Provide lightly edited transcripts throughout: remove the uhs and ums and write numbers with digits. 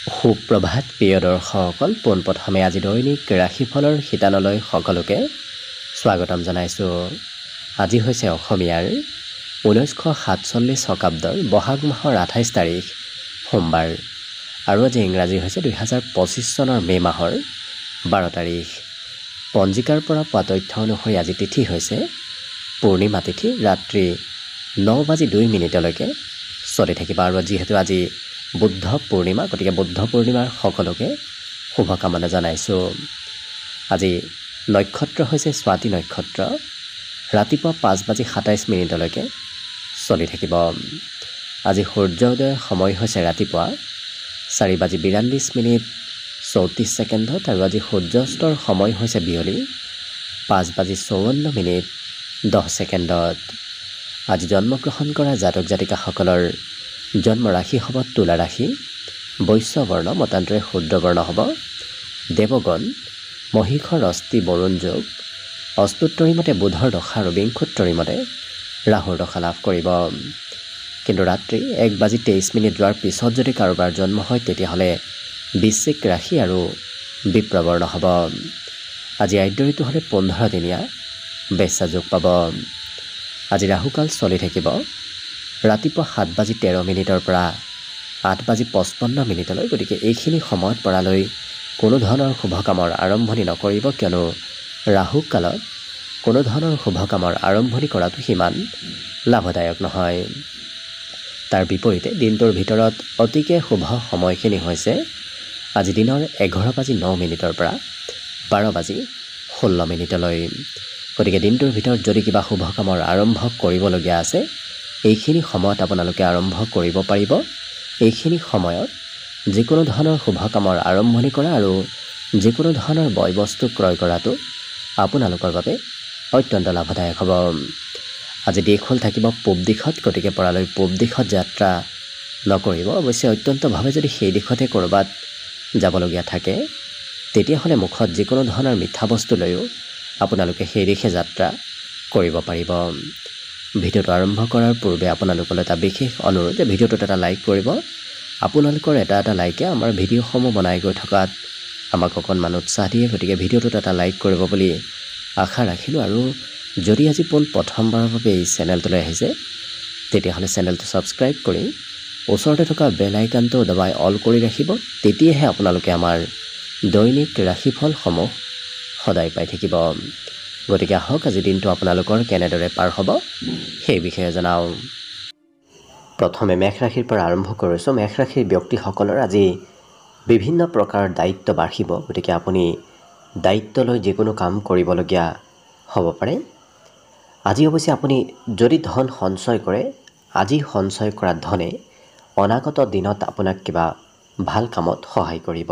সুপ্ৰভাত প্ৰিয় দৰ্শকসকল, পোনপ্ৰথমে আজি দৈনিক ৰাশিফলৰ শিতানলৈ সকলোকে স্বাগতম জনাইছোঁ। আজি হৈছে অসমীয়াৰ 1947 শকাব্দৰ বহাগ মাহৰ 28 তাৰিখ সোমবাৰ আৰু আজি ইংৰাজী হৈছে 2025 চনৰ মে' মাহৰ 12 তাৰিখ। পঞ্জিকাৰ পৰা পোৱা তথ্য অনুসৰি আজি তিথি হৈছে পূৰ্ণিমা তিথি, ৰাত্ৰি 9:02 চলি থাকিব। আৰু যিহেতু আজি বুদ্ধ পূৰ্ণিমা, গতিকে বুদ্ধ পূৰ্ণিমাৰ সকলোকে শুভকামনা জনাইছোঁ। আজি নক্ষত্ৰ হৈছে স্বাতী নক্ষত্ৰ, ৰাতিপুৱা 5:27 চলি থাকিব। আজি সূৰ্যোদয়ৰ সময় হৈছে ৰাতিপুৱা 4:42:34 আৰু আজি সূৰ্যাস্তৰ সময় হৈছে বিয়লি 5:54:10। আজি জন্মগ্ৰহণ কৰা জাতক জাতিকাসকলৰ জন্ম ৰাশি হ'ব তুলা ৰাশি, বৈশ্য বৰ্ণ মতান্তৰে শুদ্ৰ বৰ্ণ হ'ব, দেৱগণ মহিষৰ অস্থি বৰুণ যোগ, অস্তুত্তৰী মতে বুধৰ দশা আৰু বিংশোত্তৰী মতে ৰাহুৰ দশা লাভ কৰিব। কিন্তু ৰাত্ৰি 1:23 যোৱাৰ পিছত যদি কাৰোবাৰ জন্ম হয় তেতিয়াহ'লে বৃশ্চিক ৰাশি আৰু বিপ্ৰবৰ্ণ হ'ব। আজি আদ্য ঋতু হ'লে 15 দিনীয়া বেশ্যা যোগ পাব। আজি ৰাহুকাল চলি থাকিব ৰাতিপুৱা 7:13 পৰা 8:55 গতিকে এইখিনি সময়ত পৰালৈ কোনো ধৰণৰ শুভ কামৰ আৰম্ভণি নকৰিব, কিয়নো ৰাহু কালত কোনো ধৰণৰ শুভ কামৰ আৰম্ভণি কৰাটো সিমান লাভদায়ক নহয়। তাৰ বিপৰীতে দিনটোৰ ভিতৰত অতিকে শুভ সময়খিনি হৈছে আজি দিনৰ 11:09 পৰা 12:16। গতিকে দিনটোৰ ভিতৰত যদি কিবা শুভ কামৰ আৰম্ভ কৰিবলগীয়া আছে এইখিনি সময়ত আপোনালোকে আৰম্ভ কৰিব পাৰিব। এইখিনি সময়ত যিকোনো ধৰণৰ শুভ কামৰ আৰম্ভণি কৰা আৰু যিকোনো ধৰণৰ বয় বস্তু ক্ৰয় কৰাটো আপোনালোকৰ বাবে অত্যন্ত লাভদায়ক হ'ব। আজি দিশ হ'ল থাকিব পূব দিশত, গতিকে পৰালৈ পূব দিশত যাত্ৰা নকৰিব। অৱশ্যে অত্যন্তভাৱে যদি সেই দিশতে ক'ৰবাত যাবলগীয়া থাকে তেতিয়াহ'লে মুখত যিকোনো ধৰণৰ মিঠা বস্তু লৈও আপোনালোকে সেই দিশে যাত্ৰা কৰিব পাৰিব। ভিডিঅ'টো আৰম্ভ কৰাৰ পূৰ্বে আপোনালোকলৈ এটা বিশেষ অনুৰোধ যে ভিডিঅ'টোত এটা লাইক কৰিব। আপোনালোকৰ এটা লাইকে আমাৰ ভিডিঅ'সমূহ বনাই গৈ থকাত আমাক অকণমান উৎসাহ দিয়ে, গতিকে ভিডিঅ'টোত এটা লাইক কৰিব বুলি আশা ৰাখিলোঁ। আৰু যদি আজি প্ৰথমবাৰৰ বাবে এই চেনেলটোলৈ আহিছে তেতিয়াহ'লে চেনেলটো ছাবস্ক্ৰাইব কৰি ওচৰতে থকা বেল আইকনটো দবাই অল কৰি ৰাখিব। তেতিয়াহে আপোনালোকে আমাৰ দৈনিক ৰাশিফলসমূহ সদায় পাই থাকিব। গতিকে আহক আজি দিনটো আপোনালোকৰ কেনেদৰে পাৰ হ'ব সেই বিষয়ে জনাওঁ। প্ৰথমে মেষ ৰাশিৰ পৰা আৰম্ভ কৰিছোঁ। মেষ ৰাশিৰ ব্যক্তিসকলৰ আজি বিভিন্ন প্ৰকাৰৰ দায়িত্ব বাঢ়িব, গতিকে আপুনি দায়িত্ব লৈ যিকোনো কাম কৰিবলগীয়া হ'ব পাৰে। আজি অৱশ্যে আপুনি যদি ধন সঞ্চয় কৰে, আজি সঞ্চয় কৰা ধনে অনাগত দিনত আপোনাক কিবা ভাল কামত সহায় কৰিব।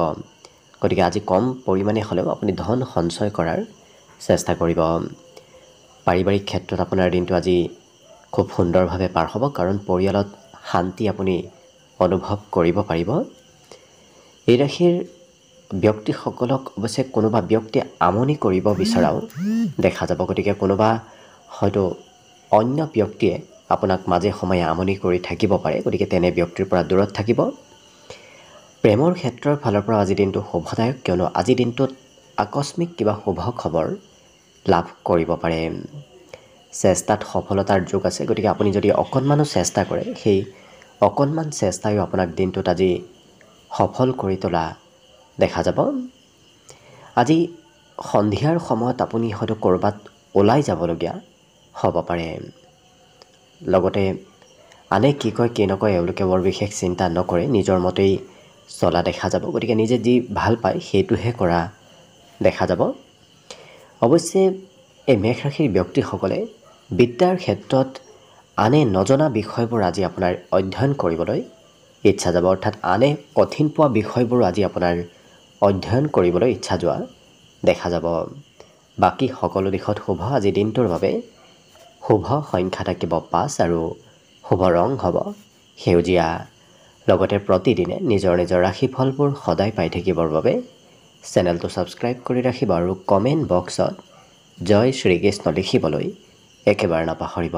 গতিকে আজি কম পৰিমাণে হ'লেও আপুনি ধন সঞ্চয় কৰাৰ চেষ্টা কৰিব। পাৰিবাৰিক ক্ষেত্ৰত আপোনাৰ দিনটো আজি খুব সুন্দৰভাৱে পাৰ হ'ব, কাৰণ পৰিয়ালত শান্তি আপুনি অনুভৱ কৰিব পাৰিব। এই ৰাশিৰ ব্যক্তিসকলক অৱশ্যে কোনোবা ব্যক্তি আমনি কৰিব বিচৰাও দেখা যাব, গতিকে কোনোবা হয়তো অন্য ব্যক্তিয়ে আপোনাক মাজে সময়ে আমনি কৰি থাকিব পাৰে, গতিকে তেনে ব্যক্তিৰ পৰা দূৰত থাকিব। প্ৰেমৰ ক্ষেত্ৰৰ ফালৰ পৰা আজি দিনটো শুভদায়ক, কিয়নো আজি দিনটোত আকস্মিক কিবা শুভ খবৰ লাভ কৰিব পাৰে। চেষ্টাত সফলতাৰ যোগ আছে, গতিকে আপুনি যদি অকণমানো চেষ্টা কৰে সেই অকণমান চেষ্টায়ো আপোনাক দিনটোত আজি সফল কৰি তোলা দেখা যাব। আজি সন্ধিয়াৰ সময়ত আপুনি হয়তো ক'ৰবাত ওলাই যাবলগীয়া হ'ব পাৰে। লগতে আনে কি কয় কি নকয় এওঁলোকে বৰ বিশেষ চিন্তা নকৰে, নিজৰ মতেই চলা দেখা যাব। গতিকে নিজে যি ভাল পায় সেইটোহে কৰা দেখা যাব। অৱশ্যে এই মেষ ৰাশিৰ ব্যক্তিসকলে বিদ্যাৰ ক্ষেত্ৰত আনে নজনা বিষয়বোৰ আজি আপোনাৰ অধ্যয়ন কৰিবলৈ ইচ্ছা যাব, অৰ্থাৎ আনে কঠিন পোৱা বিষয়বোৰ আজি আপোনাৰ অধ্যয়ন কৰিবলৈ ইচ্ছা যোৱা দেখা যাব। বাকী সকলো দিশত শুভ। আজি দিনটোৰ বাবে শুভ সংখ্যা থাকিব 5 আৰু শুভ ৰং হ'ব সেউজীয়া। লগতে প্ৰতিদিনে নিজৰ নিজৰ ৰাশিফলবোৰ সদায় পাই থাকিবৰ বাবে চেনেলটো ছাবস্ক্ৰাইব কৰি ৰাখিব আৰু কমেণ্ট বক্সত জয় শ্ৰীকৃষ্ণ লিখিবলৈ একেবাৰে নাপাহৰিব।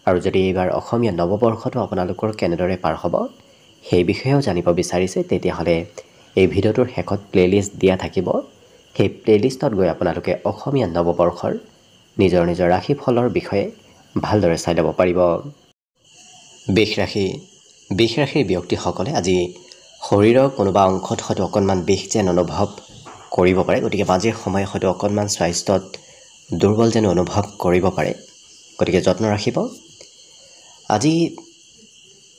আৰু যদি এইবাৰ অসমীয়া নৱবৰ্ষটো আপোনালোকৰ কেনেদৰে পাৰ হ'ব সেই বিষয়েও জানিব বিচাৰিছে তেতিয়াহ'লে এই ভিডিঅ'টোৰ শেষত প্লেলিষ্ট দিয়া থাকিব সেই প্লেলিষ্টত গৈ আপোনালোকে অসমীয়া নৱবৰ্ষৰ নিজৰ নিজৰ ৰাশিফলৰ বিষয়ে ভালদৰে চাই ল'ব পাৰিব বৃষ ৰাশিৰ ব্যক্তিসকলে আজি শৰীৰৰ কোনোবা অংশত হয়তো অকণমান বিষ যেন অনুভৱ কৰিব পাৰে গতিকে মাজে সময়ে হয়তো অকণমান স্বাস্থ্যত দুৰ্বল যেন অনুভৱ কৰিব পাৰে গতিকে যত্ন ৰাখিব আজি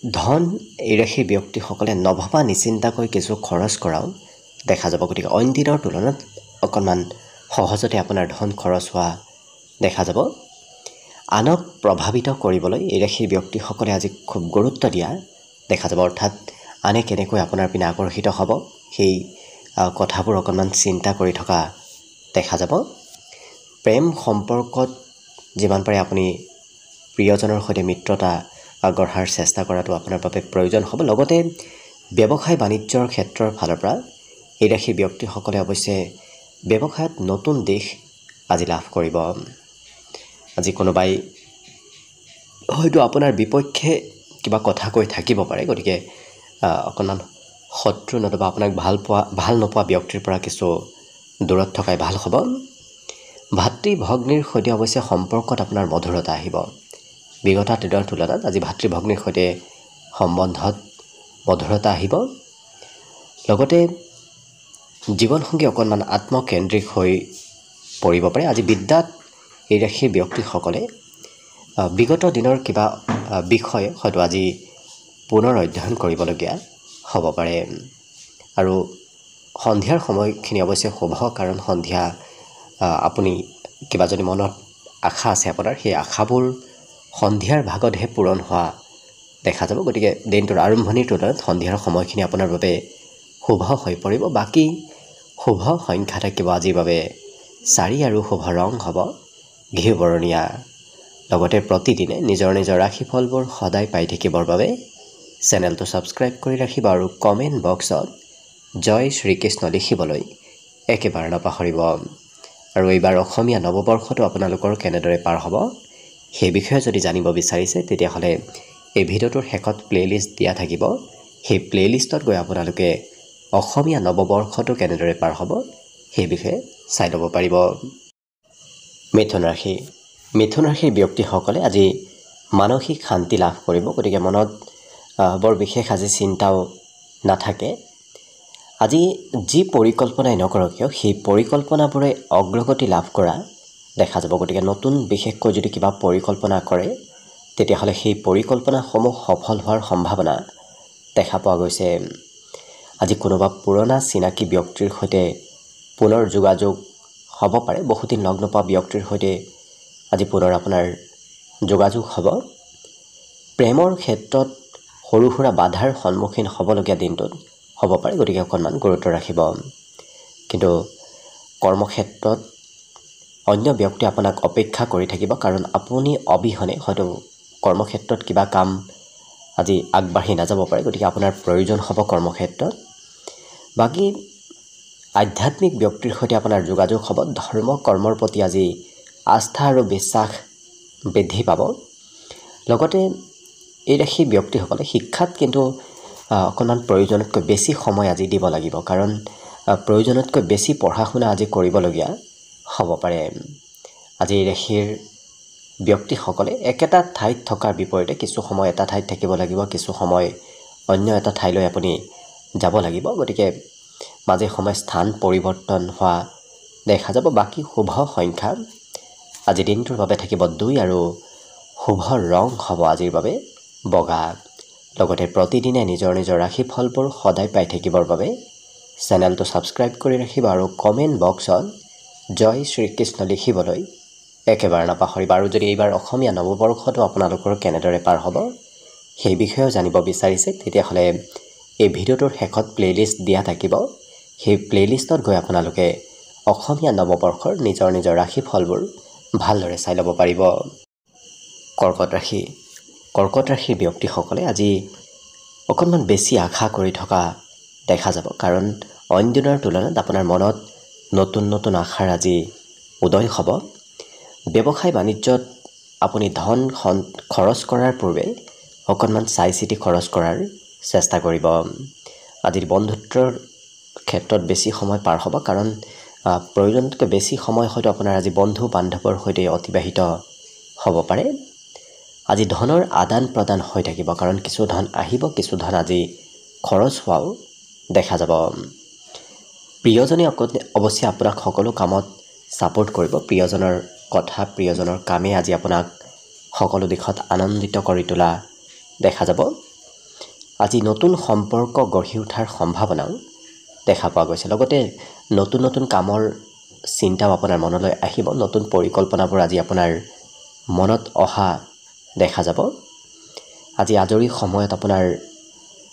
ধন এই ৰাশিৰ ব্যক্তিসকলে নভবা নিচিন্তাকৈ কিছু খৰচ কৰাও দেখা যাব গতিকে অইন দিনৰ তুলনাত অকণমান সহজতে আপোনাৰ ধন খৰচ হোৱা দেখা যাব আনক প্ৰভাৱিত কৰিবলৈ এই ৰাশিৰ ব্যক্তিসকলে আজি খুব গুৰুত্ব দিয়া দেখা যাব অৰ্থাৎ আনে কেনেকৈ আপোনাৰ পিনে আকৰ্ষিত হ'ব সেই কথাবোৰ অকণমান চিন্তা কৰি থকা দেখা যাব প্ৰেম সম্পৰ্কত যিমান পাৰে আপুনি প্ৰিয়জনৰ সৈতে মিত্ৰতা গঢ়াৰ চেষ্টা কৰাটো আপোনাৰ বাবে প্ৰয়োজন হ'ব লগতে ব্যৱসায় বাণিজ্যৰ ক্ষেত্ৰৰ ফালৰ পৰা এই ৰাশিৰ ব্যক্তিসকলে অৱশ্যে ব্যৱসায়ত নতুন দিশ আজি লাভ কৰিব আজি কোনোবাই হয়তো আপোনাৰ বিপক্ষে কিবা কথা কৈ থাকিব পাৰে গতিকে অকণমান শত্ৰু নতুবা আপোনাক ভাল নোপোৱা ব্যক্তিৰ পৰা কিছু দূৰত থকাই ভাল হ'ব ভাতৃ ভগ্নীৰ সৈতে অৱশ্যে সম্পৰ্কত আপোনাৰ মধুৰতা আহিব বিগত দিনৰ তুলনাত আজি ভাতৃ ভগ্নীৰ সৈতে সম্বন্ধত মধুৰতা আহিব লগতে জীৱনসংগী অকণমান আত্মকেন্দ্ৰিক হৈ পৰিব পাৰে আজি বিদ্যাত এই ৰাশিৰ ব্যক্তিসকলে বিগত দিনৰ কিবা বিষয় হয়তো আজি পুনৰ অধ্যয়ন কৰিবলগীয়া হ'ব পাৰে আৰু সন্ধিয়াৰ সময়খিনি অৱশ্যে শুভ কাৰণ সন্ধিয়া আপুনি কিবা যদি মনত আশা আছে আপোনাৰ সেই আশাবোৰ সন্ধিয়াৰ ভাগতহে পূৰণ হোৱা দেখা যাব গতিকে দিনটোৰ আৰম্ভণিৰ তুলনাত সন্ধিয়াৰ সময়খিনি আপোনাৰ বাবে শুভ হৈ পৰিব বাকী শুভ সংখ্যা থাকিব আজিৰ বাবে 4 আৰু শুভ ৰং হ'ব ঘিউ বৰণীয়া লগতে প্ৰতিদিনে নিজৰ নিজৰ ৰাশিফলবোৰ সদায় পাই থাকিবৰ বাবে চেনেলটো ছাবস্ক্ৰাইব কৰি ৰাখিব আৰু কমেণ্ট বক্সত জয় শ্ৰীকৃষ্ণ লিখিবলৈ একেবাৰে নাপাহৰিব আৰু এইবাৰ অসমীয়া নৱবৰ্ষটো আপোনালোকৰ কেনেদৰে পাৰ হ'ব সেই বিষয়ে যদি জানিব বিচাৰিছে তেতিয়াহ'লে এই ভিডিঅ'টোৰ শেষত প্লেলিষ্ট দিয়া থাকিব সেই প্লেলিষ্টত গৈ আপোনালোকে অসমীয়া নৱবৰ্ষটো কেনেদৰে পাৰ হ'ব সেই বিষয়ে চাই ল'ব পাৰিব মিথুন ৰাশিৰ ব্যক্তিসকলে আজি মানসিক শান্তি লাভ কৰিব গতিকে মনত বৰ বিশেষ আজি চিন্তাও নাথাকে আজি যি পৰিকল্পনাই নকৰক কিয় সেই পৰিকল্পনাবোৰে অগ্ৰগতি লাভ কৰা দেখা যাব গতিকে নতুন বিশেষকৈ যদি কিবা পৰিকল্পনা কৰে তেতিয়াহ'লে সেই পৰিকল্পনাসমূহ সফল হোৱাৰ সম্ভাৱনা দেখা পোৱা গৈছে আজি কোনোবা পুৰণা চিনাকি ব্যক্তিৰ সৈতে পুনৰ যোগাযোগ হ'ব পাৰে বহুদিন লগ নোপোৱা ব্যক্তিৰ সৈতে আজি পুনৰ আপোনাৰ যোগাযোগ হ'ব প্ৰেমৰ ক্ষেত্ৰত সৰু সুৰা বাধাৰ সন্মুখীন হ'বলগীয়া দিনটোত হ'ব পাৰে গতিকে অকণমান গুৰুত্ব ৰাখিব কিন্তু কৰ্মক্ষেত্ৰত অন্য ব্যক্তি আপোনাক অপেক্ষা কৰি থাকিব কাৰণ আপুনি অবিহনে হয়তো কৰ্মক্ষেত্ৰত কিবা কাম আজি আগবাঢ়ি নাযাব পাৰে গতিকে আপোনাৰ প্ৰয়োজন হ'ব কৰ্মক্ষেত্ৰত বাকী আধ্যাত্মিক ব্যক্তিৰ সৈতে আপোনাৰ যোগাযোগ হ'ব ধৰ্ম কৰ্মৰ প্ৰতি আজি আস্থা আৰু বিশ্বাস বৃদ্ধি পাব লগতে এই ৰাশিৰ ব্যক্তিসকলে শিক্ষাত কিন্তু অকণমান প্ৰয়োজনতকৈ বেছি সময় আজি দিব লাগিব কাৰণ প্ৰয়োজনতকৈ বেছি পঢ়া শুনা আজি কৰিবলগীয়া হ'ব পাৰে আজি এই ৰাশিৰ ব্যক্তিসকলে একেটা ঠাইত থকাৰ বিপৰীতে কিছু সময় এটা ঠাইত থাকিব লাগিব কিছু সময় অন্য এটা ঠাইলৈ আপুনি যাব লাগিব গতিকে মাজে সময়ে স্থান পৰিৱৰ্তন হোৱা দেখা যাব বাকী শুভ সংখ্যা আজি দিনটোৰ বাবে থাকিব 2 আৰু শুভ ৰং হ'ব আজিৰ বাবে বগা লগতে প্ৰতিদিনে নিজৰ নিজৰ ৰাশিফলবোৰ সদায় পাই থাকিবৰ বাবে চেনেলটো ছাবস্ক্ৰাইব কৰি ৰাখিব আৰু কমেণ্ট বক্সত জয় শ্ৰীকৃষ্ণ লিখিবলৈ একেবাৰে নাপাহৰিব আৰু যদি এইবাৰ অসমীয়া নৱবৰ্ষটো আপোনালোকৰ কেনেদৰে পাৰ হ'ব সেই বিষয়েও জানিব বিচাৰিছে তেতিয়াহ'লে এই ভিডিঅ'টোৰ শেষত প্লেলিষ্ট দিয়া থাকিব সেই প্লেলিষ্টত গৈ আপোনালোকে অসমীয়া নৱবৰ্ষৰ নিজৰ নিজৰ ৰাশিফলবোৰ ভালদৰে চাই ল'ব পাৰিব কৰ্কট ৰাশিৰ ব্যক্তিসকলে আজি অকণমান বেছি আশা কৰি থকা দেখা যাব কাৰণ অইন দিনৰ তুলনাত আপোনাৰ মনত নতুন আশাৰ আজি উদয় হ'ব ব্যৱসায় বাণিজ্যত আপুনি ধন খৰচ কৰাৰ পূৰ্বে অকণমান চাই চিতি খৰচ কৰাৰ চেষ্টা কৰিব। আজিৰ বন্ধুত্বৰ ক্ষেত্ৰত বেছি সময় পাৰ হ'ব, কাৰণ প্ৰয়োজনতকৈ বেছি সময় হয়তো আপোনাৰ আজি বন্ধু বান্ধৱৰ সৈতে অতিবাহিত হ'ব পাৰে। আজি ধনৰ আদান প্ৰদান হৈ থাকিব, কাৰণ কিছু ধন আহিব, কিছু ধন আজি খৰচ হোৱাও দেখা যাব। প্ৰিয়জনে অৱশ্যে আপোনাক সকলো কামত ছাপোৰ্ট কৰিব। প্ৰিয়জনৰ কথা, প্ৰিয়জনৰ কামে আজি আপোনাক সকলো দিশত আনন্দিত কৰি তোলা দেখা যাব। আজি নতুন সম্পৰ্ক গঢ়ি উঠাৰ সম্ভাৱনাও দেখা পোৱা গৈছে। লগতে নতুন নতুন কামৰ চিন্তাও আপোনাৰ মনলৈ আহিব। নতুন পৰিকল্পনাবোৰ আজি আপোনাৰ মনত অহা দেখা যাব। আজি আজৰি সময়ত আপোনাৰ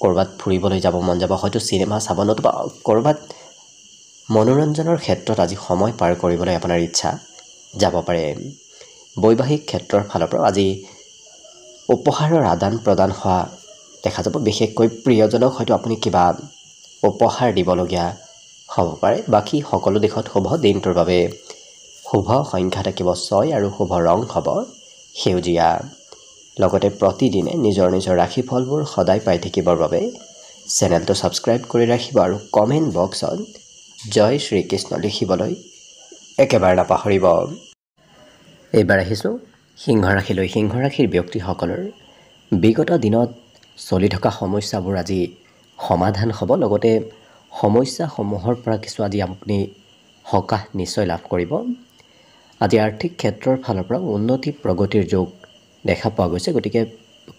ক'ৰবাত ফুৰিবলৈ যাব মন যাব, হয়তো চিনেমা চাব, নতুবা ক'ৰবাত মনোৰঞ্জনৰ ক্ষেত্ৰত আজি সময় পাৰ কৰিবলৈ আপোনাৰ ইচ্ছা যাব পাৰে। বৈবাহিক ক্ষেত্ৰৰ ফালৰ পৰা আজি উপহাৰৰ আদান প্ৰদান হোৱা দেখা যাব। বিশেষকৈ প্ৰিয়জনক হয়তো আপুনি কিবা উপহাৰ দিবলগীয়া হ'ব পাৰে। বাকী সকলো দিশত শুভ। দিনটোৰ বাবে শুভ সংখ্যা থাকিব 6 আৰু শুভ ৰং হ'ব সেউজীয়া। লগতে প্ৰতিদিনে নিজৰ নিজৰ ৰাশিফলবোৰ সদায় পাই থাকিবৰ বাবে চেনেলটো ছাবস্ক্ৰাইব কৰি ৰাখিব আৰু কমেণ্ট বক্সত জয় শ্ৰীকৃষ্ণ লিখিবলৈ একেবাৰে নাপাহৰিব। এইবাৰ আহিছোঁ সিংহ ৰাশিলৈ। সিংহ ৰাশিৰ ব্যক্তিসকলৰ বিগত দিনত চলি থকা সমস্যাবোৰ আজি সমাধান হ'ব। লগতে সমস্যাসমূহৰ পৰা কিছু আজি আপুনি সকাহ নিশ্চয় লাভ কৰিব। আজি আৰ্থিক ক্ষেত্ৰৰ ফালৰ পৰা উন্নতি প্ৰগতিৰ যোগ দেখা পোৱা গৈছে। গতিকে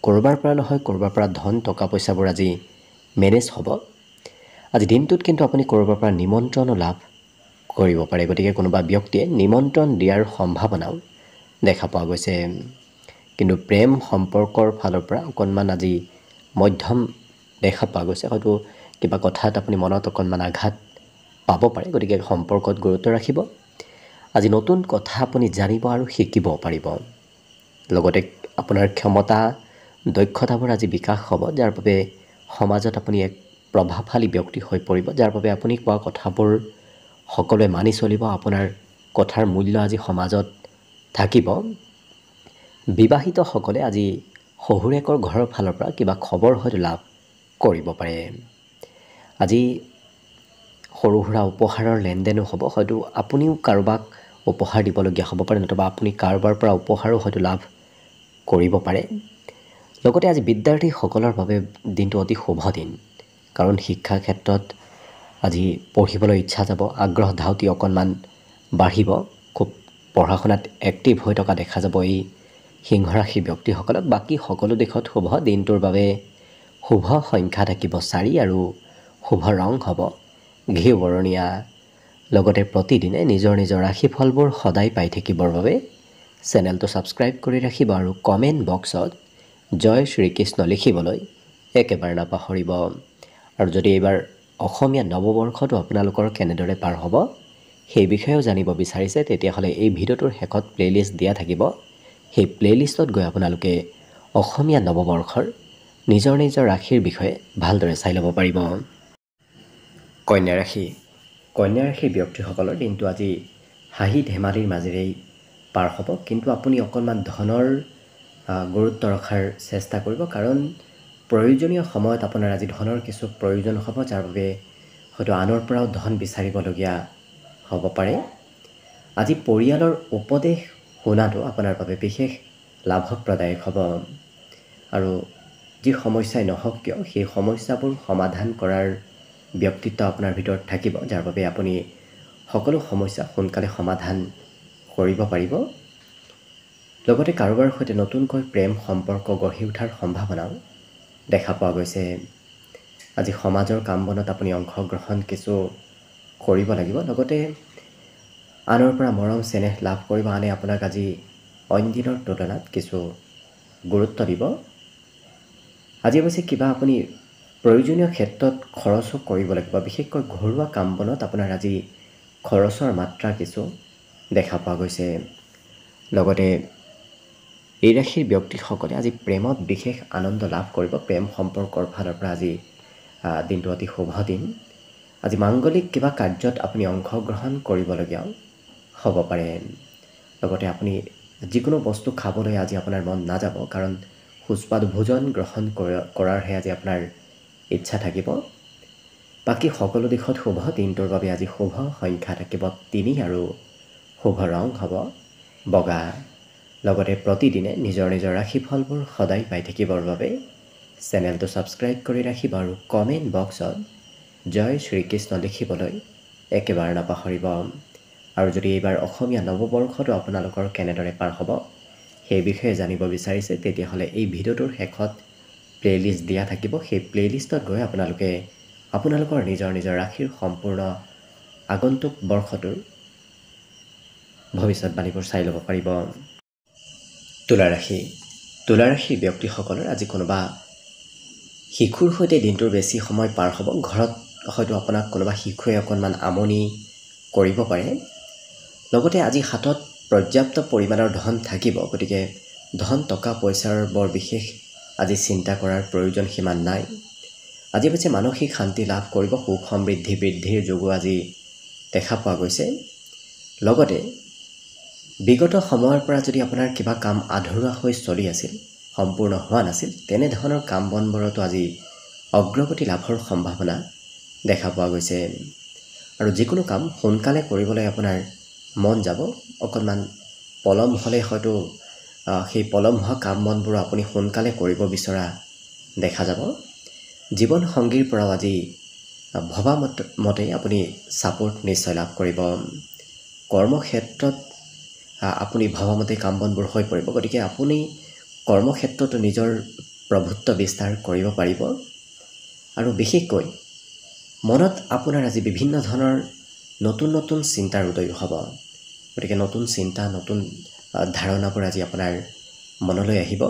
ক'ৰবাৰ পৰা নহয় ক'ৰবাৰ পৰা ধন টকা পইচাবোৰ আজি মেনেজ হ'ব। আজি দিনটোত কিন্তু আপুনি ক'ৰবাৰ পৰা নিমন্ত্ৰণো লাভ কৰিব পাৰে। গতিকে কোনোবা ব্যক্তিয়ে নিমন্ত্ৰণ দিয়াৰ সম্ভাৱনাও দেখা পোৱা গৈছে। কিন্তু প্ৰেম সম্পৰ্কৰ ফালৰ পৰা অকণমান আজি মধ্যম দেখা পোৱা গৈছে। হয়তো কিবা কথাত আপুনি মনত অকণমান আঘাত পাব পাৰে। গতিকে সম্পৰ্কত গুৰুত্ব ৰাখিব। আজি নতুন কথা আপুনি জানিব আৰু শিকিব পাৰিব। লগতে আপোনাৰ ক্ষমতা দক্ষতাবোৰ আজি বিকাশ হ'ব, যাৰ বাবে সমাজত আপুনি এক প্ৰভাৱশালী ব্যক্তি হৈ পৰিব, যাৰ বাবে আপুনি কোৱা কথাবোৰ সকলোৱে মানি চলিব। আপোনাৰ কথাৰ মূল্য আজি সমাজত থাকিব। বিবাহিতসকলে আজি শহুৰেকৰ ঘৰৰ ফালৰ পৰা কিবা খবৰ হয়তো লাভ কৰিব পাৰে। আজি সৰু সুৰা উপহাৰৰ লেনদেনো হ'ব। হয়তো আপুনিও কাৰোবাক উপহাৰ দিবলগীয়া হ'ব পাৰে, নতুবা আপুনি কাৰোবাৰ পৰা উপহাৰো হয়তো লাভ কৰিব পাৰে। লগতে আজি বিদ্যাৰ্থীসকলৰ বাবে দিনটো অতি শুভ দিন, কাৰণ শিক্ষাৰ ক্ষেত্ৰত আজি পঢ়িবলৈ ইচ্ছা যাব, আগ্ৰহ ধাউতি অকণমান বাঢ়িব। খুব পঢ়া শুনাত এক্টিভ হৈ থকা দেখা যাব এই সিংহ ৰাশিৰ ব্যক্তিসকলক। বাকী সকলো দিশত শুভ। দিনটোৰ বাবে শুভ সংখ্যা থাকিব 4 আৰু শুভ ৰং হ'ব ঘিউ বৰণীয়া। লগতে প্ৰতিদিনে নিজৰ নিজৰ ৰাশিফলবোৰ সদায় পাই থাকিবৰ বাবে চেনেলটো ছাবস্ক্ৰাইব কৰি ৰাখিব আৰু কমেণ্ট বক্সত জয় শ্ৰীকৃষ্ণ লিখিবলৈ একেবাৰে নাপাহৰিব। আৰু যদি এইবাৰ অসমীয়া নৱবৰ্ষটো আপোনালোকৰ কেনেদৰে পাৰ হ'ব সেই বিষয়েও জানিব বিচাৰিছে, তেতিয়াহ'লে এই ভিডিঅ'টোৰ শেষত প্লে'লিষ্ট দিয়া থাকিব। সেই প্লে'লিষ্টত গৈ আপোনালোকে অসমীয়া নৱবৰ্ষৰ নিজৰ নিজৰ ৰাশিৰ বিষয়ে ভালদৰে চাই ল'ব পাৰিব। কন্যা ৰাশি। কন্যা ৰাশিৰ ব্যক্তিসকলৰ দিনটো আজি হাঁহি ধেমালিৰ মাজেৰেই পাৰ হ'ব। কিন্তু আপুনি অকণমান ধনৰ গুৰুত্ব ৰখাৰ চেষ্টা কৰিব, কাৰণ প্ৰয়োজনীয় সময়ত আপোনাৰ আজি ধনৰ কিছু প্ৰয়োজন হ'ব, যাৰ বাবে হয়তো আনৰ পৰাও ধন বিচাৰিবলগীয়া হ'ব পাৰে। আজি পৰিয়ালৰ উপদেশ শুনাটো আপোনাৰ বাবে বিশেষ লাভপ্ৰদায়ক হ'ব। আৰু যি সমস্যাই নহওক কিয় সেই সমস্যাবোৰ সমাধান কৰাৰ ব্যক্তিত্ব আপোনাৰ ভিতৰত থাকিব, যাৰ বাবে আপুনি সকলো সমস্যা সোনকালে সমাধান কৰিব পাৰিব। লগতে কাৰোবাৰ সৈতে নতুনকৈ প্ৰেম সম্পৰ্ক গঢ়ি উঠাৰ সম্ভাৱনাও দেখা পোৱা গৈছে। আজি সমাজৰ কাম বনত আপুনি অংশগ্ৰহণ কিছু কৰিব লাগিব। লগতে আনৰ পৰা মৰম চেনেহ লাভ কৰিব। আনে আপোনাক আজি অইন দিনৰ তুলনাত কিছু গুৰুত্ব দিব। আজি অৱশ্যে কিবা আপুনি প্ৰয়োজনীয় ক্ষেত্ৰত খৰচো কৰিব লাগিব। বিশেষকৈ ঘৰুৱা কাম বনত আপোনাৰ আজি খৰচৰ মাত্ৰা কিছু দেখা পোৱা গৈছে। লগতে এই ৰাশিৰ ব্যক্তিসকলে আজি প্ৰেমত বিশেষ আনন্দ লাভ কৰিব। প্ৰেম সম্পৰ্কৰ ফালৰ পৰা আজি দিনটো অতি শুভ দিন। আজি মাংগলিক কিবা কাৰ্যত আপুনি অংশগ্ৰহণ কৰিবলগীয়াও হ'ব পাৰে। লগতে আপুনি যিকোনো বস্তু খাবলৈ আজি আপোনাৰ মন নাযাব, কাৰণ সুস্বাদু ভোজন গ্ৰহণ কৰাৰহে আজি আপোনাৰ ইচ্ছা থাকিব। বাকী সকলো দিশত শুভ। দিনটোৰ বাবে আজি শুভ সংখ্যা থাকিব 3 আৰু শুভ ৰং হ'ব বগা। লগতে প্ৰতিদিনে নিজৰ নিজৰ ৰাশিফলবোৰ সদায় পাই থাকিবৰ বাবে চেনেলটো ছাবস্ক্ৰাইব কৰি ৰাখিব আৰু কমেণ্ট বক্সত জয় শ্ৰীকৃষ্ণ লিখিবলৈ একেবাৰে নাপাহৰিব। আৰু যদি এইবাৰ অসমীয়া নৱবৰ্ষটো আপোনালোকৰ কেনেদৰে পাৰ হ'ব সেই বিষয়ে জানিব বিচাৰিছে, তেতিয়াহ'লে এই ভিডিঅ'টোৰ শেষত প্লে'লিষ্ট দিয়া থাকিব। সেই প্লে'লিষ্টত গৈ আপোনালোকে আপোনালোকৰ নিজৰ নিজৰ ৰাশিৰ সম্পূৰ্ণ আগন্তুক বৰ্ষটোৰ ভৱিষ্যতবাণীবোৰ চাই ল'ব পাৰিব। তুলা ৰাশি। তুলা ৰাশিৰ ব্যক্তিসকলৰ আজি কোনোবা শিশুৰ সৈতে দিনটোৰ বেছি সময় পাৰ হ'ব। ঘৰত হয়তো আপোনাক কোনোবা শিশুৱে অকণমান আমনি কৰিব পাৰে। লগতে আজি হাতত পৰ্যাপ্ত পৰিমাণৰ ধন থাকিব, গতিকে ধন টকা পইচাৰ বৰ বিশেষ আজি চিন্তা কৰাৰ প্ৰয়োজন সিমান নাই। আজি অৱশ্যে মানসিক শান্তি লাভ কৰিব। সুখ সমৃদ্ধি বৃদ্ধিৰ যোগো আজি দেখা পোৱা গৈছে। লগতে বিগত সময়ৰ পৰা যদি আপোনাৰ কিবা কাম আধৰুৱা হৈ চলি আছিল, সম্পূৰ্ণ হোৱা নাছিল, তেনেধৰণৰ কাম বনবোৰতো আজি অগ্ৰগতি লাভৰ সম্ভাৱনা দেখা পোৱা গৈছে। আৰু যিকোনো কাম সোনকালে কৰিবলৈ আপোনাৰ মন যাব। অকণমান পলম হ'লে হয়তো সেই পলম হোৱা কাম বনবোৰ আপুনি সোনকালে কৰিব বিচৰা দেখা যাব। জীৱন সংগীৰ পৰাও আজি ভবা মতে আপুনি ছাপোৰ্ট নিশ্চয় লাভ কৰিব। কৰ্মক্ষেত্ৰত আপুনি ভবামতে কাম বনবোৰ হৈ পৰিব, গতিকে আপুনি কৰ্মক্ষেত্ৰত নিজৰ প্ৰভুত্ব বিস্তাৰ কৰিব পাৰিব। আৰু বিশেষকৈ মনত আপোনাৰ আজি বিভিন্ন ধৰণৰ নতুন নতুন চিন্তাৰ উদয় হ'ব। গতিকে নতুন চিন্তা নতুন ধাৰণাবোৰ আজি আপোনাৰ মনলৈ আহিব।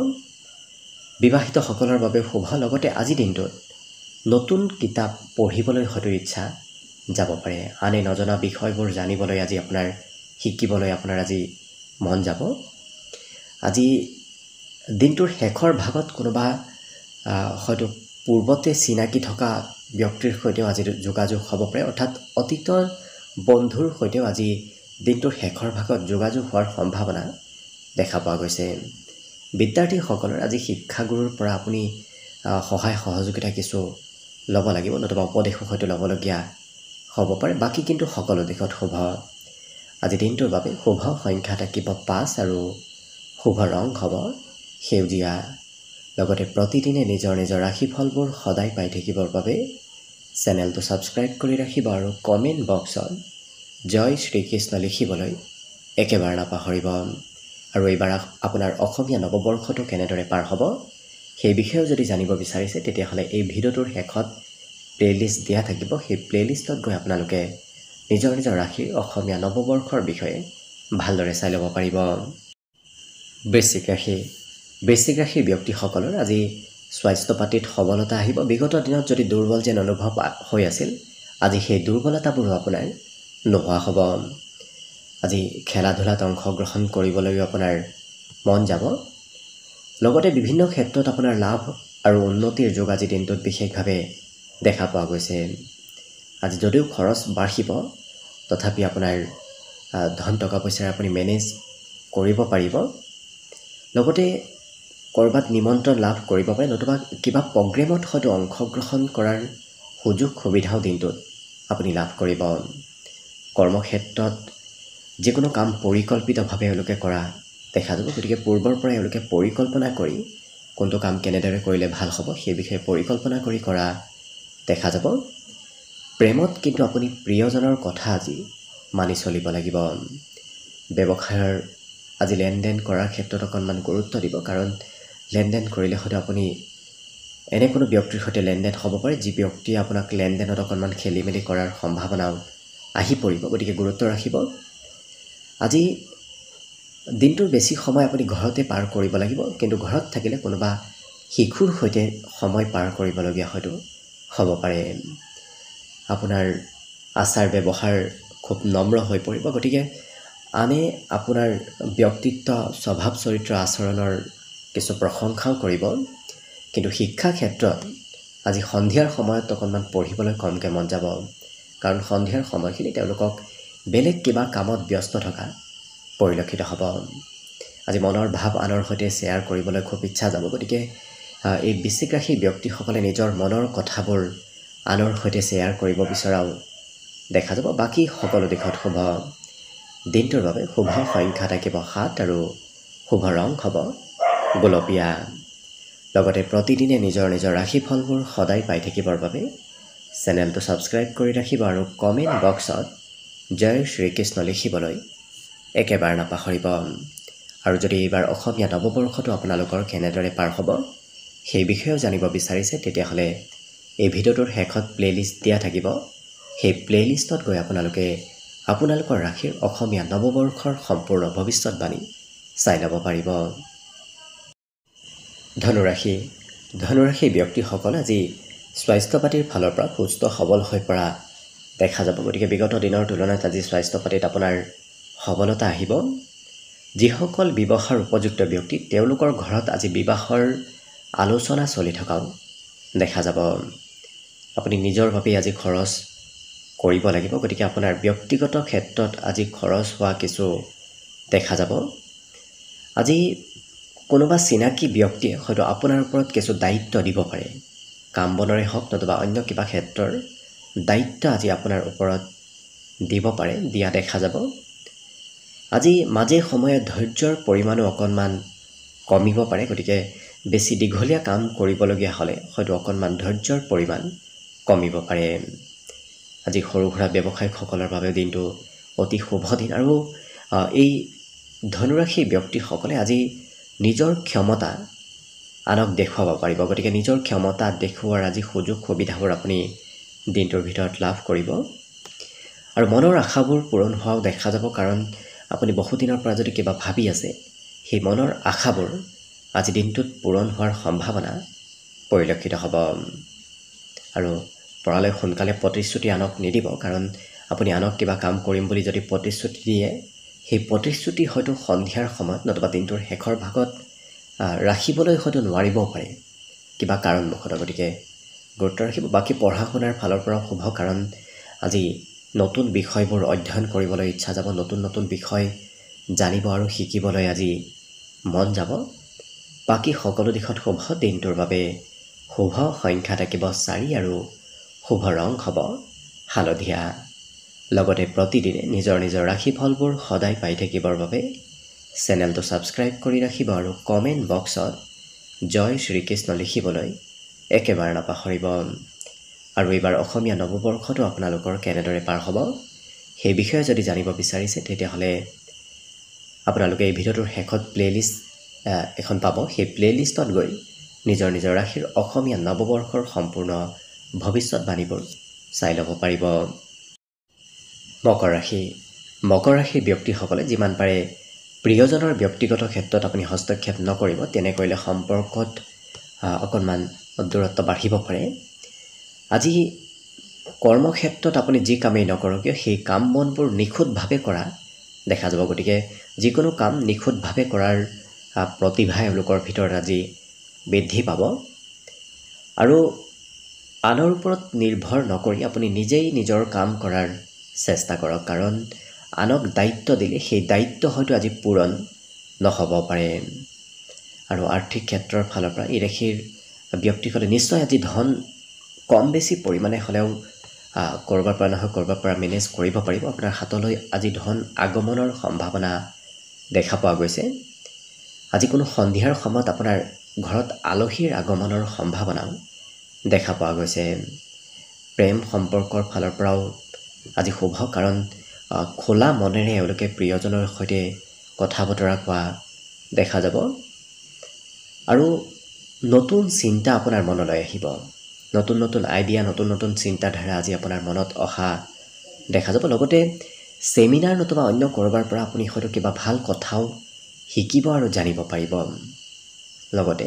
বিবাহিতসকলৰ বাবে শুভ। লগতে আজি দিনটোত নতুন কিতাপ পঢ়িবলৈ হয়তো ইচ্ছা যাব পাৰে। আনে নজনা বিষয়বোৰ জানিবলৈ আজি আপোনাৰ শিকিবলৈ আপোনাৰ আজি মন যাব। আজি দিনটোৰ শেষৰ ভাগত কোনোবা হয়তো পূৰ্বতে চিনাকি থকা ব্যক্তিৰ সৈতেও আজি যোগাযোগ হ'ব পাৰে, অৰ্থাৎ অতীতৰ বন্ধুৰ সৈতেও আজি দিনটোৰ শেষৰ ভাগত যোগাযোগ হোৱাৰ সম্ভাৱনা দেখা পোৱা গৈছে। বিদ্যাৰ্থীসকলৰ আজি শিক্ষাগুৰুৰ পৰা আপুনি সহায় সহযোগিতা কিছু ল'ব লাগিব, নতুবা উপদেশো হয়তো ল'বলগীয়া হ'ব পাৰে। বাকী কিন্তু সকলো দিশত শুভ। আজি দিনটোৰ বাবে শুভ সংখ্যা থাকিব 5 আৰু শুভ ৰং হ'ব সেউজীয়া। লগতে প্ৰতিদিনে নিজৰ নিজৰ ৰাশিফলবোৰ সদায় পাই থাকিবৰ বাবে চেনেলটো ছাবস্ক্ৰাইব কৰি ৰাখিব আৰু কমেণ্ট বক্সত জয় শ্ৰীকৃষ্ণ লিখিবলৈ একেবাৰে নাপাহৰিব। আৰু এইবাৰ আপোনাৰ অসমীয়া নৱবৰ্ষটো কেনেদৰে পাৰ হ'ব সেই বিষয়েও যদি জানিব বিচাৰিছে, তেতিয়াহ'লে এই ভিডিঅ'টোৰ শেষত প্লে'লিষ্ট দিয়া থাকিব। সেই প্লে'লিষ্টত গৈ আপোনালোকে নিজৰ নিজৰ ৰাশিৰ অসমীয়া নৱবৰ্ষৰ বিষয়ে ভালদৰে চাই ল'ব পাৰিব। বৃশ্চিক ৰাশি। বৃশ্চিক ৰাশিৰ ব্যক্তিসকলৰ আজি স্বাস্থ্য পাতিত সবলতা আহিব। বিগত দিনত যদি দুৰ্বল যেন অনুভৱ হৈ আছিল, আজি সেই দুৰ্বলতাবোৰো আপোনাৰ নোহোৱা হ'ব। আজি খেলা ধূলাত অংশগ্ৰহণ কৰিবলৈও আপোনাৰ মন যাব। লগতে বিভিন্ন ক্ষেত্ৰত আপোনাৰ লাভ আৰু উন্নতিৰ যোগ আজি দিনটোত বিশেষভাৱে দেখা পোৱা গৈছে। আজি যদিও খৰচ বাঢ়িব, তথাপি আপোনাৰ ধন টকা পইচাৰে আপুনি মেনেজ কৰিব পাৰিব। লগতে ক'ৰবাত নিমন্ত্ৰণ লাভ কৰিব পাৰে, নতুবা কিবা প্ৰগ্ৰেমত হয়তো অংশগ্ৰহণ কৰাৰ সুযোগ সুবিধাও দিনটোত আপুনি লাভ কৰিব। কৰ্মক্ষেত্ৰত যিকোনো কাম পৰিকল্পিতভাৱে এওঁলোকে কৰা দেখা যাব। গতিকে পূৰ্বৰ পৰাই এওঁলোকে পৰিকল্পনা কৰি কোনটো কাম কেনেদৰে কৰিলে ভাল হ'ব সেই বিষয়ে পৰিকল্পনা কৰি কৰা দেখা যাব। প্ৰেমত কিন্তু আপুনি প্ৰিয়জনৰ কথা আজি মানি চলিব লাগিব। ব্যৱসায়ৰ আজি লেনদেন কৰাৰ ক্ষেত্ৰত অকণমান গুৰুত্ব দিব, কাৰণ লেনদেন কৰিলে হয়তো আপুনি এনে কোনো ব্যক্তিৰ সৈতে লেনদেন হ'ব পাৰে যি ব্যক্তিয়ে আপোনাক লেনদেনত অকণমান খেলি মেলি কৰাৰ সম্ভাৱনাও আহি পৰিব। গতিকে গুৰুত্ব ৰাখিব। আজি দিনটোৰ বেছি সময় আপুনি ঘৰতে পাৰ কৰিব লাগিব, কিন্তু ঘৰত থাকিলে কোনোবা শিশুৰ সৈতে সময় পাৰ কৰিবলগীয়া হয়তো হ'ব পাৰে। আপোনাৰ আচাৰ ব্যৱহাৰ খুব নম্ৰ হৈ পৰিব। গতিকে আনে আপোনাৰ ব্যক্তিত্ব স্বভাৱ চৰিত্ৰ আচৰণৰ কিছু প্ৰশংসাও কৰিব। কিন্তু শিক্ষা ক্ষেত্ৰত আজি সন্ধিয়াৰ সময়ত অকণমান পঢ়িবলৈ কমকৈ মন যাব, কাৰণ সন্ধিয়াৰ সময়খিনি তেওঁলোকক বেলেগ কিবা কামত ব্যস্ত থকা পৰিলক্ষিত হ'ব। আজি মনৰ ভাৱ আনৰ সৈতে শ্বেয়াৰ কৰিবলৈ খুব ইচ্ছা যাব। গতিকে এই বৃশ্চিক ৰাশিৰ ব্যক্তিসকলে নিজৰ মনৰ কথাবোৰ আনৰ সৈতে শ্বেয়াৰ কৰিব বিচৰাও দেখা যাব। বাকী সকলো দিশত শুভ। দিনটোৰ বাবে শুভ সংখ্যা থাকিব 7 আৰু শুভ ৰং হ'ব গোলপীয়া। লগতে প্ৰতিদিনে নিজৰ নিজৰ ৰাশিফলবোৰ সদায় পাই থাকিবৰ বাবে চেনেলটো ছাবস্ক্ৰাইব কৰি ৰাখিব আৰু কমেণ্ট বক্সত জয় শ্ৰীকৃষ্ণ লিখিবলৈ একেবাৰে নাপাহৰিব। আৰু যদি এইবাৰ অসমীয়া নৱবৰ্ষটো আপোনালোকৰ কেনেদৰে পাৰ হ'ব সেই বিষয়েও জানিব বিচাৰিছে, তেতিয়াহ'লে এই ভিডিঅ'টোৰ শেষত প্লেলিষ্ট দিয়া থাকিব। সেই প্লেলিষ্টত গৈ আপোনালোকে আপোনালোকৰ ৰাশিৰ অসমীয়া নৱবৰ্ষৰ সম্পূৰ্ণ ভৱিষ্যতবাণী চাই ল'ব পাৰিব। ধনুৰাশি। ধনুৰাশি ব্যক্তিসকল আজি স্বাস্থ্য পাতিৰ ফালৰ পৰা সুস্থ সবল হৈ পৰা দেখা যাব। গতিকে বিগত দিনৰ তুলনাত আজি স্বাস্থ্য পাতিত আপোনাৰ সবলতা আহিব। যিসকল বিবাহৰ উপযুক্ত ব্যক্তি তেওঁলোকৰ ঘৰত আজি বিবাহৰ আলোচনা চলি থকাও দেখা যাব। আপুনি নিজৰ বাবে আজি খৰচ কৰিব লাগিব। গতিকে আপোনাৰ ব্যক্তিগত ক্ষেত্ৰত আজি খৰচ হোৱা কিছু দেখা যাব। আজি কোনোবা চিনাকি ব্যক্তিয়ে হয়তো আপোনাৰ ওপৰত কিছু দায়িত্ব দিব পাৰে। কাম বনৰে হওক নতুবা অন্য কিবা ক্ষেত্ৰৰ দায়িত্ব আজি আপোনাৰ ওপৰত দিব পাৰে, দিয়া দেখা যাব। আজি মাজে সময়ে ধৈৰ্যৰ পৰিমাণো অকণমান কমিব পাৰে। গতিকে বেছি দীঘলীয়া কাম কৰিবলগীয়া হ'লে হয়তো অকণমান ধৈৰ্যৰ পৰিমাণ কমিব পাৰে। আজি সৰু সুৰা ব্যৱসায়িকসকলৰ বাবে দিনটো অতি শুভ দিন। আৰু এই ধনুৰাশি ব্যক্তিসকলে আজি নিজৰ ক্ষমতা আনক দেখুৱাব পাৰিব। গতিকে নিজৰ ক্ষমতা দেখুওৱাৰ আজি সুযোগ সুবিধাবোৰ আপুনি দিনটোৰ ভিতৰত লাভ কৰিব। আৰু মনৰ আশাবোৰ পূৰণ হোৱাও দেখা যাব, কাৰণ আপুনি বহুদিনৰ পৰা যদি কিবা ভাবি আছে সেই মনৰ আশাবোৰ আজি দিনটোত পূৰণ হোৱাৰ সম্ভাৱনা পৰিলক্ষিত হ'ব। আৰু পৰালৈ সোনকালে প্ৰতিশ্ৰুতি আনক নিদিব, কাৰণ আপুনি আনক কিবা কাম কৰিম বুলি যদি প্ৰতিশ্ৰুতি দিয়ে সেই প্ৰতিশ্ৰুতি হয়তো সন্ধিয়াৰ সময়ত নতুবা দিনটোৰ শেষৰ ভাগত ৰাখিবলৈ হয়তো নোৱাৰিবও পাৰে কিবা কাৰণবশতঃ। গতিকে গুৰুত্ব ৰাখিব। বাকী পঢ়া শুনাৰ ফালৰ পৰাও শুভ, কাৰণ আজি নতুন বিষয়বোৰ অধ্যয়ন কৰিবলৈ ইচ্ছা যাব, নতুন নতুন বিষয় জানিব আৰু শিকিবলৈ আজি মন যাব। বাকী সকলো দিশত শুভ। দিনটোৰ বাবে শুভ সংখ্যা থাকিব 4 আৰু শুভ ৰং হ'ব হালধীয়া। লগতে প্ৰতিদিনে নিজৰ নিজৰ ৰাশিফলবোৰ সদায় পাই থাকিবৰ বাবে চেনেলটো ছাবস্ক্ৰাইব কৰি ৰাখিব আৰু কমেণ্ট বক্সত জয় শ্ৰীকৃষ্ণ লিখিবলৈ একেবাৰে নাপাহৰিব। আৰু এইবাৰ অসমীয়া নৱবৰ্ষটো আপোনালোকৰ কেনেদৰে পাৰ হ'ব সেই বিষয়ে যদি জানিব বিচাৰিছে, তেতিয়াহ'লে আপোনালোকে এই ভিডিঅ'টোৰ শেষত প্লেলিষ্ট এখন পাব। সেই প্লেলিষ্টত গৈ নিজৰ নিজৰ ৰাশিৰ অসমীয়া নৱবৰ্ষৰ সম্পূৰ্ণ ভৱিষ্যতবাণীবোৰ চাই ল'ব পাৰিব। মকৰ ৰাশি। মকৰ ৰাশিৰ ব্যক্তিসকলে যিমান পাৰে প্ৰিয়জনৰ ব্যক্তিগত ক্ষেত্ৰত আপুনি হস্তক্ষেপ নকৰিব। তেনে কৰিলে সম্পৰ্কত অকণমান দূৰত্ব বাঢ়িব পাৰে। আজি কৰ্মক্ষেত্ৰত আপুনি যি কামেই নকৰক কিয় সেই কাম বনবোৰ নিখুঁতভাৱে কৰা দেখা যাব। গতিকে যিকোনো কাম নিখুঁতভাৱে কৰাৰ প্ৰতিভা এওঁলোকৰ ভিতৰত আজি বৃদ্ধি পাব। আৰু আনৰ ওপৰত নিৰ্ভৰ নকৰি আপুনি নিজেই নিজৰ কাম কৰাৰ চেষ্টা কৰক, কাৰণ আনক দায়িত্ব দিলে সেই দায়িত্ব হয়তো আজি পূৰণ নহ'ব পাৰে। আৰু আৰ্থিক ক্ষেত্ৰৰ ফালৰ পৰা এই ৰাশিৰ ব্যক্তিসকলে নিশ্চয় আজি ধন কম বেছি পৰিমাণে হ'লেও ক'ৰবাৰ পৰা নহয় ক'ৰবাৰ পৰা মেনেজ কৰিব পাৰিব। আপোনাৰ হাতলৈ আজি ধন আগমনৰ সম্ভাৱনা দেখা পোৱা গৈছে। আজি কোনো সন্ধিয়াৰ সময়ত আপোনাৰ ঘৰত আলহীৰ আগমনৰ সম্ভাৱনাও দেখা পোৱা গৈছে। প্ৰেম সম্পৰ্কৰ ফালৰ পৰাও আজি শুভ, কাৰণ খোলা মনেৰে এওঁলোকে প্ৰিয়জনৰ সৈতে কথা বতৰা কোৱা দেখা যাব। আৰু নতুন চিন্তা আপোনাৰ মনলৈ আহিব, নতুন নতুন আইডিয়া, নতুন নতুন চিন্তাধাৰা আজি আপোনাৰ মনত অহা দেখা যাব। লগতে ছেমিনাৰ নতুবা অন্য ক'ৰবাৰ পৰা আপুনি হয়তো কিবা ভাল কথাও শিকিব আৰু জানিব পাৰিব। লগতে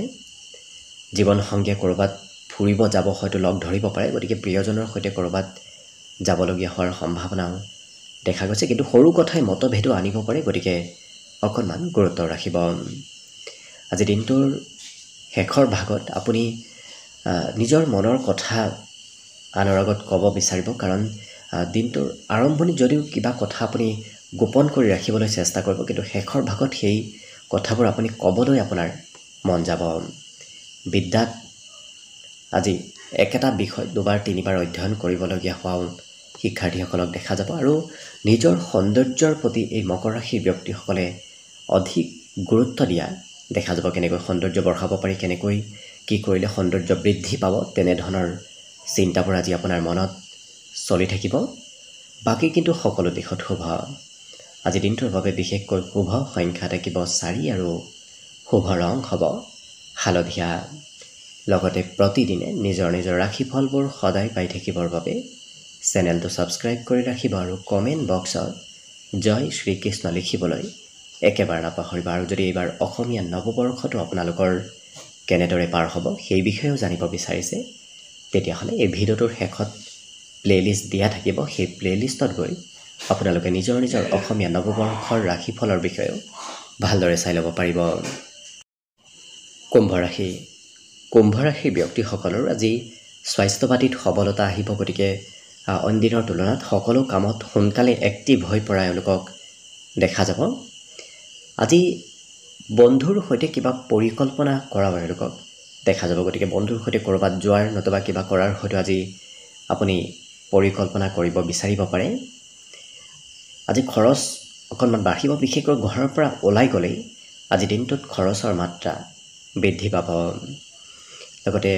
জীৱনসংগীয়ে ক'ৰবাত ফুৰিব যাব হয়তো লগ ধৰিব পাৰে। গতিকে প্ৰিয়জনৰ সৈতে ক'ৰবাত যাবলগীয়া হোৱাৰ সম্ভাৱনাও দেখা গৈছে। কিন্তু সৰু কথাই মতভেদো আনিব পাৰে, গতিকে অকণমান গুৰুত্ব ৰাখিব। আজি দিনটোৰ শেষৰ ভাগত আপুনি নিজৰ মনৰ কথা আনৰ আগত ক'ব বিচাৰিব, কাৰণ দিনটোৰ আৰম্ভণিত যদিও কিবা কথা আপুনি গোপন কৰি ৰাখিবলৈ চেষ্টা কৰিব, কিন্তু শেষৰ ভাগত সেই কথাবোৰ আপুনি ক'বলৈ আপোনাৰ মন যাব। বিদ্যাত আজি একেটা বিষয় দুবাৰ তিনিবাৰ অধ্যয়ন কৰিবলগীয়া হোৱাও শিক্ষাৰ্থীসকলক দেখা যাব আৰু নিজৰ সৌন্দৰ্যৰ প্ৰতি এই মকৰ ৰাশিৰ ব্যক্তিসকলে অধিক গুৰুত্ব দিয়া দেখা যাব। কেনেকৈ সৌন্দৰ্য বঢ়াব পাৰি, কেনেকৈ কি কৰিলে সৌন্দৰ্য বৃদ্ধি পাব, তেনেধৰণৰ চিন্তাবোৰ আজি আপোনাৰ মনত চলি থাকিব। বাকী কিন্তু সকলো দিশত শুভ। আজি দিনটোৰ বাবে বিশেষকৈ শুভ সংখ্যা থাকিব 4 আৰু শুভ ৰং হ'ব হালধীয়া। লগতে প্ৰতিদিনে নিজৰ নিজৰ ৰাশিফলবোৰ সদায় পাই থাকিবৰ বাবে চেনেলটো ছাবস্ক্ৰাইব কৰি ৰাখিব আৰু কমেণ্ট বক্সত জয় শ্ৰীকৃষ্ণ লিখিবলৈ একেবাৰে নাপাহৰিব। আৰু যদি এইবাৰ অসমীয়া নৱবৰ্ষটো আপোনালোকৰ কেনেদৰে পাৰ হ'ব সেই বিষয়েও জানিব বিচাৰিছে, তেতিয়াহ'লে এই ভিডিঅ'টোৰ শেষত প্লে'লিষ্ট দিয়া থাকিব। সেই প্লে'লিষ্টত গৈ আপোনালোকে নিজৰ নিজৰ অসমীয়া নৱবৰ্ষৰ ৰাশিফলৰ বিষয়েও ভালদৰে চাই ল'ব পাৰিব। কুম্ভ ৰাশি। কুম্ভ ৰাশিৰ ব্যক্তিসকলৰ আজি স্বাস্থ্য পাতিত সবলতা আহিব। গতিকে অইন দিনৰ তুলনাত সকলো কামত সোনকালে এক্টিভ হৈ পৰা এওঁলোকক দেখা যাব। আজি বন্ধুৰ সৈতে কিবা পৰিকল্পনা কৰা এওঁলোকক দেখা যাব। গতিকে বন্ধুৰ সৈতে ক'ৰবাত যোৱাৰ নতুবা কিবা কৰাৰ হয়তো আজি আপুনি পৰিকল্পনা কৰিব বিচাৰিব পাৰে। আজি খৰচ অকণমান বাঢ়িব, বিশেষকৈ ঘৰৰ পৰা ওলাই গ'লেই আজি দিনটোত খৰচৰ মাত্ৰা বৃদ্ধি পাব। লগতে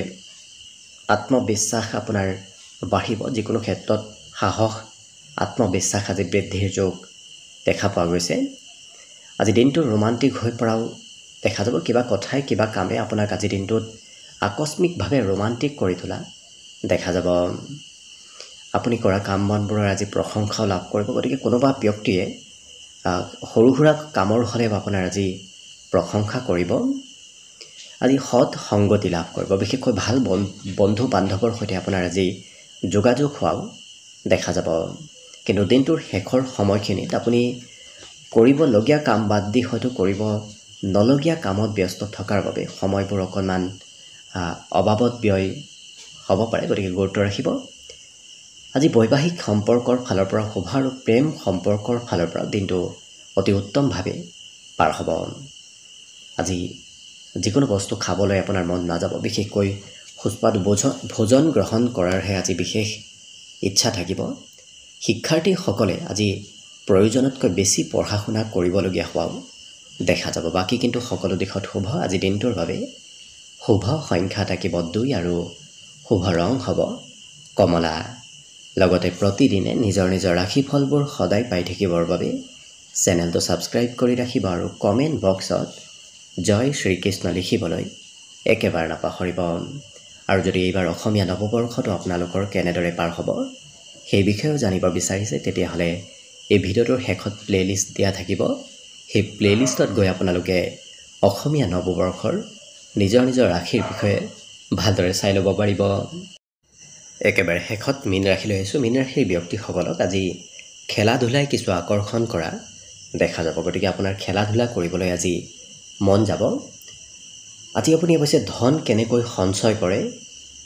আত্মবিশ্বাস আপোনাৰ বাঢ়িব। যিকোনো ক্ষেত্ৰত সাহস, আত্মবিশ্বাস আজি বৃদ্ধিৰ যোগ দেখা পোৱা গৈছে। আজি দিনটো ৰোমান্টিক হৈ পৰাও দেখা যাব। কিবা কথাই কিবা কামে আপোনাক আজি দিনটোত আকস্মিকভাৱে ৰোমান্টিক কৰি তোলা দেখা যাব। আপুনি কৰা কাম বনবোৰৰ আজি প্ৰশংসাও লাভ কৰিব। গতিকে কোনোবা ব্যক্তিয়ে সৰু সুৰা কামৰ হ'লেও আপোনাৰ আজি প্ৰশংসা কৰিব। আজি সৎ সংগতি লাভ কৰিব। বিশেষকৈ ভাল বন্ধু বান্ধৱৰ সৈতে আপোনাৰ আজি যোগাযোগ হোৱাও দেখা যাব। কিন্তু দিনটোৰ শেষৰ সময়খিনিত আপুনি কৰিবলগীয়া কাম বাদ দি হয়তো কৰিব নলগীয়া কামত ব্যস্ত থকাৰ বাবে সময়বোৰ অকণমান অবাবত ব্যয় হ'ব পাৰে। গতিকে গুৰুত্ব ৰাখিব। আজি বৈবাহিক সম্পৰ্কৰ ফালৰ পৰা শুভ আৰু প্ৰেম সম্পৰ্কৰ ফালৰ পৰা দিনটো অতি উত্তমভাৱে পাৰ হ'ব। আজি যিকোনো বস্তু খাবলৈ আপোনাৰ মন নাযাব। বিশেষকৈ সুস্বাদু ভোজন গ্ৰহণ কৰাৰহে আজি বিশেষ ইচ্ছা থাকিব। শিক্ষাৰ্থীসকলে আজি প্ৰয়োজনতকৈ বেছি পঢ়া শুনা কৰিবলগীয়া হোৱাও দেখা যাব। বাকী কিন্তু সকলো দিশত শুভ। আজি দিনটোৰ বাবে শুভ সংখ্যা থাকিব 2 আৰু শুভ ৰং হ'ব কমলা। লগতে প্ৰতিদিনে নিজৰ নিজৰ ৰাশিফলবোৰ সদায় পাই থাকিবৰ বাবে চেনেলটো ছাবস্ক্ৰাইব কৰি ৰাখিব আৰু কমেণ্ট বক্সত জয় শ্ৰীকৃষ্ণ লিখিবলৈ একেবাৰে নাপাহৰিব। আৰু যদি এইবাৰ অসমীয়া নৱবৰ্ষটো আপোনালোকৰ কেনেদৰে পাৰ হ'ব সেই বিষয়েও জানিব বিচাৰিছে, তেতিয়াহ'লে এই ভিডিঅ'টোৰ শেষত প্লে'লিষ্ট দিয়া থাকিব। সেই প্লে'লিষ্টত গৈ আপোনালোকে অসমীয়া নৱবৰ্ষৰ নিজৰ নিজৰ ৰাশিৰ বিষয়ে ভালদৰে চাই ল'ব পাৰিব। একেবাৰে শেষত মীন ৰাশিলৈ আহিছোঁ। মীন ৰাশিৰ ব্যক্তিসকলক আজি খেলা ধূলাই কিছু আকৰ্ষণ কৰা দেখা যাব। গতিকে আপোনাৰ খেলা ধূলা কৰিবলৈ আজি মন যাব। আজি আপুনি অৱশ্যে ধন কেনেকৈ সঞ্চয় কৰে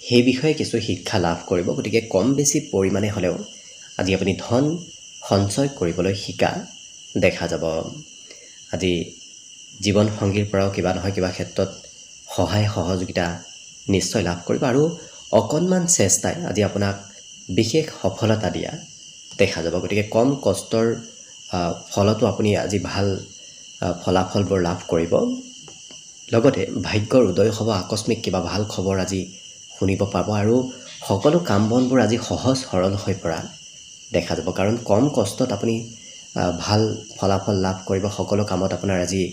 সেই বিষয়ে কিছু শিক্ষা লাভ কৰিব। গতিকে কম বেছি পৰিমাণে হ'লেও আজি আপুনি ধন সঞ্চয় কৰিবলৈ শিকা দেখা যাব। আজি জীৱনসংগীৰ পৰাও কিবা নহয় কিবা ক্ষেত্ৰত সহায় সহযোগিতা নিশ্চয় লাভ কৰিব আৰু অকণমান চেষ্টাই আজি আপোনাক বিশেষ সফলতা দিয়া দেখা যাব। গতিকে কম কষ্টৰ ফলতো আপুনি আজি ভাল ফলাফলবোৰ লাভ কৰিব। লগতে ভাগ্যৰ উদয় হ'ব। আকস্মিক কিবা ভাল খবৰ আজি শুনিব পাব আৰু সকলো কাম বনবোৰ আজি সহজ সৰল হৈ পৰা দেখা যাব। কাৰণ কম কষ্টত আপুনি ভাল ফলাফল লাভ কৰিব। সকলো কামত আপোনাৰ আজি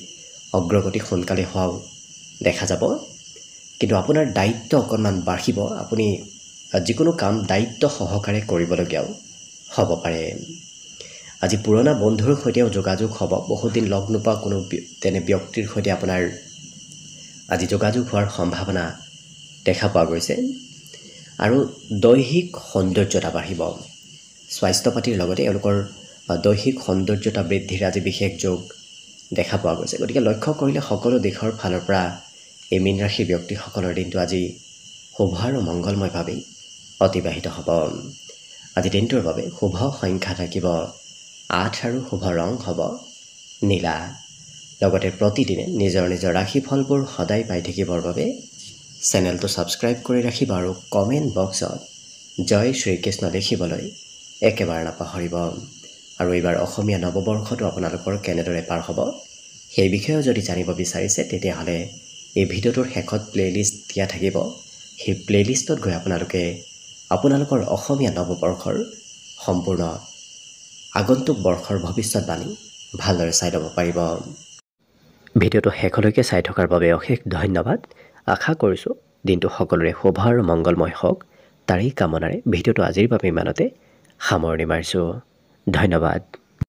অগ্ৰগতি সোনকালে হোৱাও দেখা যাব। কিন্তু আপোনাৰ দায়িত্ব অকণমান বাঢ়িব। আপুনি যিকোনো কাম দায়িত্ব সহকাৰে কৰিবলগীয়াও হ'ব পাৰে। আজি পুৰণা বন্ধুৰ সৈতেও যোগাযোগ হ'ব। বহুদিন লগ নোপোৱা কোনো তেনে ব্যক্তিৰ সৈতে আপোনাৰ আজি যোগাযোগ হোৱাৰ সম্ভাৱনা দেখা পোৱা গৈছে। আৰু দৈহিক সৌন্দৰ্যতা বাঢ়িব। স্বাস্থ্য পাতিৰ লগতে এওঁলোকৰ দৈহিক সৌন্দৰ্যতা বৃদ্ধিৰ আজি বিশেষ যোগ দেখা পোৱা গৈছে। গতিকে লক্ষ্য কৰিলে সকলো দিশৰ ফালৰ পৰা এই মীন ৰাশিৰ ব্যক্তিসকলৰ দিনটো আজি শুভ আৰু মংগলময়ভাৱেই অতিবাহিত হ'ব। আজি দিনটোৰ বাবে শুভ সংখ্যা থাকিব 8 আৰু শুভ ৰং হ'ব নীলা। লগতে প্ৰতিদিনে নিজৰ নিজৰ ৰাশিফলবোৰ সদায় পাই থাকিবৰ বাবে চেনেলটো ছাবস্ক্ৰাইব কৰি ৰাখিব আৰু কমেণ্ট বক্সত জয় শ্ৰীকৃষ্ণ লিখিবলৈ একেবাৰে নাপাহৰিব। আৰু এইবাৰ অসমীয়া নৱবৰ্ষটো আপোনালোকৰ কেনেদৰে পাৰ হ'ব সেই বিষয়েও যদি জানিব বিচাৰিছে তেতিয়াহ'লে এই ভিডিঅ'টোৰ শেষত প্লেলিষ্ট দিয়া থাকিব। সেই প্লেলিষ্টত গৈ আপোনালোকে আপোনালোকৰ অসমীয়া নৱবৰ্ষৰ সম্পূৰ্ণ আগন্তুক বৰ্ষৰ ভৱিষ্যতবাণী ভালদৰে চাই ল'ব পাৰিব। ভিডিঅ'টো শেষলৈকে চাই থকাৰ বাবে অশেষ ধন্যবাদ। আশা কৰিছোঁ দিনটো সকলোৰে শুভ আৰু মংগলময় হওক, তাৰেই কামনাৰে ভিডিঅ'টো আজিৰ বাবে ইমানতে সামৰণি মাৰিছোঁ। ধন্যবাদ।